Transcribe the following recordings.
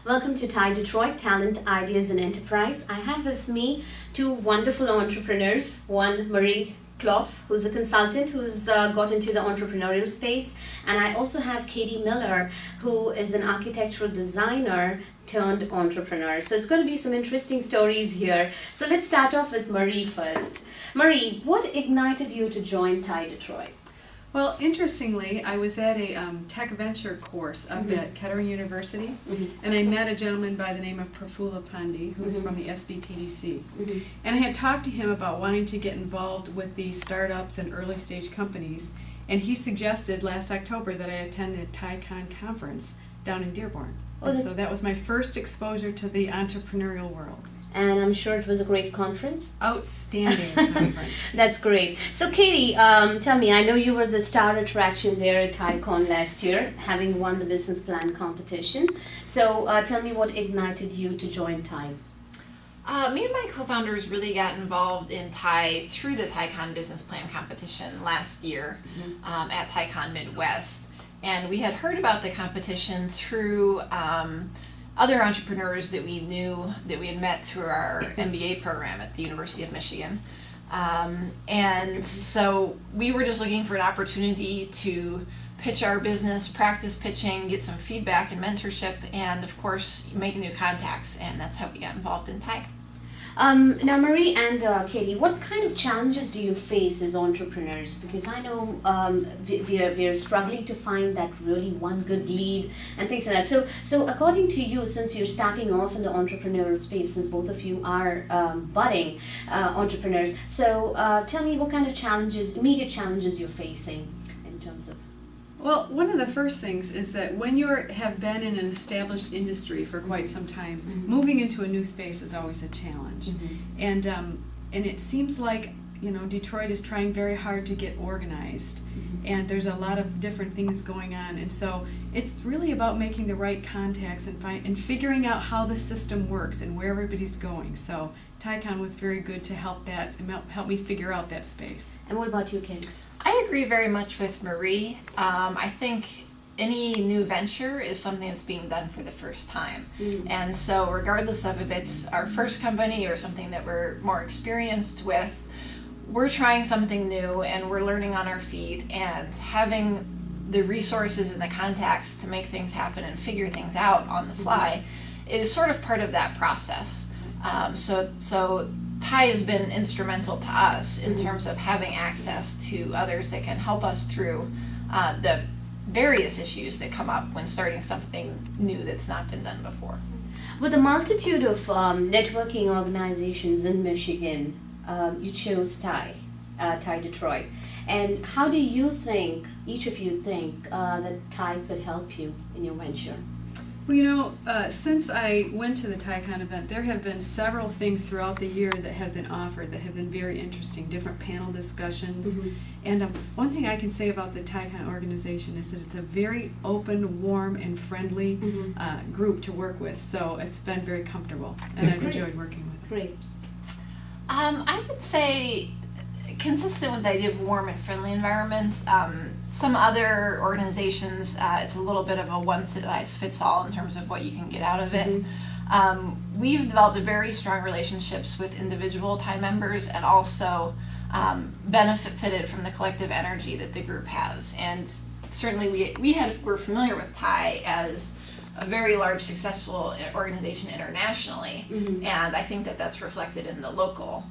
Welcome to Thai Detroit Talent, Ideas and Enterprise. I have with me two wonderful entrepreneurs. One, Marie Clough, who's a consultant who's got into the entrepreneurial space. And I also have Katie Miller, who is an architectural designer turned entrepreneur. So it's going to be some interesting stories here. So let's start off with Marie first. Marie, what ignited you to join Thai Detroit? Well, interestingly, I was at a tech venture course up at Kettering University, and I met a gentleman by the name of Prafula Pandey, who's from the SBTDC. And I had talked to him about wanting to get involved with these startups and early stage companies, and he suggested last October that I attend a TaiCon conference down in Dearborn. And so that was my first exposure to the entrepreneurial world. And I'm sure it was a great conference. Outstanding conference. That's great. So Katie, tell me, I know you were the star attraction there at TaiCon last year, having won the business plan competition. So tell me what ignited you to join Thai. Me and my co-founders really got involved in Thai through the TaiCon business plan competition last year at TaiCon Midwest. And we had heard about the competition through other entrepreneurs that we knew, that we had met through our MBA program at the University of Michigan. And so we were just looking for an opportunity to pitch our business, practice pitching, get some feedback and mentorship, and of course make new contacts, and that's how we got involved in Thai. Now, Marie and Katie, what kind of challenges do you face as entrepreneurs? Because I know we are struggling to find that really one good lead and things like that. So according to you, since you're starting off in the entrepreneurial space, since both of you are budding entrepreneurs, so tell me what kind of challenges, immediate challenges you're facing in terms of. Well, one of the first things is that when you have been in an established industry for quite some time, moving into a new space is always a challenge. And it seems like, you know, Detroit is trying very hard to get organized, and there's a lot of different things going on. And so it's really about making the right contacts and figuring out how the system works and where everybody's going. So TaiCon was very good to help me figure out that space. And what about you, Katie? I agree very much with Marie. I think any new venture is something that's being done for the first time. And so regardless of if it's our first company or something that we're more experienced with, we're trying something new and we're learning on our feet, and having the resources and the contacts to make things happen and figure things out on the fly is sort of part of that process. So Thai has been instrumental to us in terms of having access to others that can help us through the various issues that come up when starting something new that's not been done before. With a multitude of networking organizations in Michigan, you chose Thai Detroit. And how do you think, each of you think, that Thai could help you in your venture? Well, you know, since I went to the TaiCon event, there have been several things throughout the year that have been offered that have been very interesting, different panel discussions. And one thing I can say about the TaiCon organization is that it's a very open, warm, and friendly group to work with. So it's been very comfortable, and I've enjoyed working with it. Great. I would say, consistent with the idea of warm and friendly environment, some other organizations, it's a little bit of a one-size-fits-all in terms of what you can get out of it. We've developed very strong relationships with individual Thai members, and also benefited from the collective energy that the group has. And certainly we're familiar with Thai as a very large, successful organization internationally, and I think that that's reflected in the local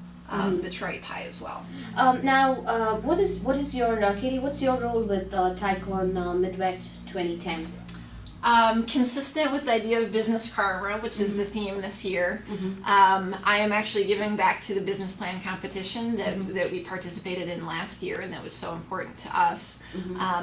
Detroit Thai as well. Now, what is your Katie? What's your role with TaiCon Midwest 2010? Consistent with the idea of business karma, which is the theme this year, I am actually giving back to the business plan competition that we participated in last year, and that was so important to us,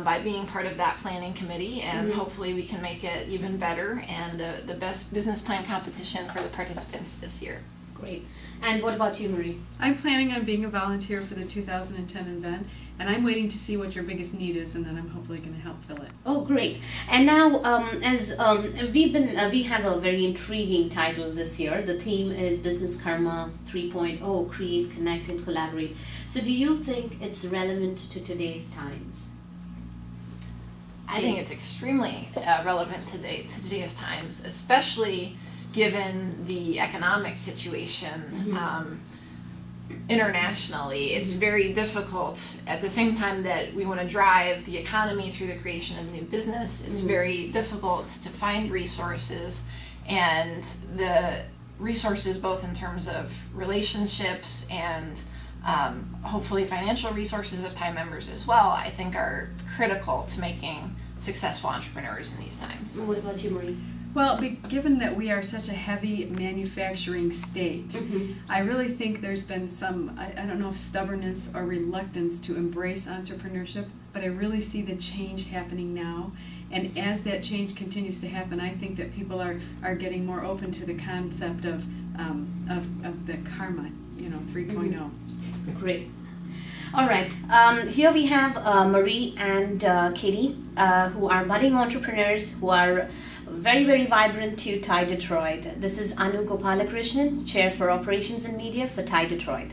by being part of that planning committee, and hopefully we can make it even better and the best business plan competition for the participants this year. Great. And what about you, Marie? I'm planning on being a volunteer for the 2010 event, and I'm waiting to see what your biggest need is, and then I'm hopefully going to help fill it. Oh, great. And now, as we have a very intriguing title this year. The theme is Business Karma 3.0, Create, Connect, and Collaborate. So do you think it's relevant to today's times? I think it's extremely relevant to today's times, especially given the economic situation internationally. It's very difficult at the same time that we want to drive the economy through the creation of new business. It's very difficult to find resources, and the resources both in terms of relationships and hopefully financial resources of time members as well, I think are critical to making successful entrepreneurs in these times. What about you, Marie? Well, given that we are such a heavy manufacturing state, I really think there's been some, I don't know if stubbornness or reluctance to embrace entrepreneurship, but I really see the change happening now. And as that change continues to happen, I think that people are getting more open to the concept of the karma, 3.0. Great. All right. Here we have Marie and Katie, who are budding entrepreneurs who are very, very vibrant to TIE Detroit. This is Anu Gopalakrishnan, Chair for Operations and Media for TIE Detroit.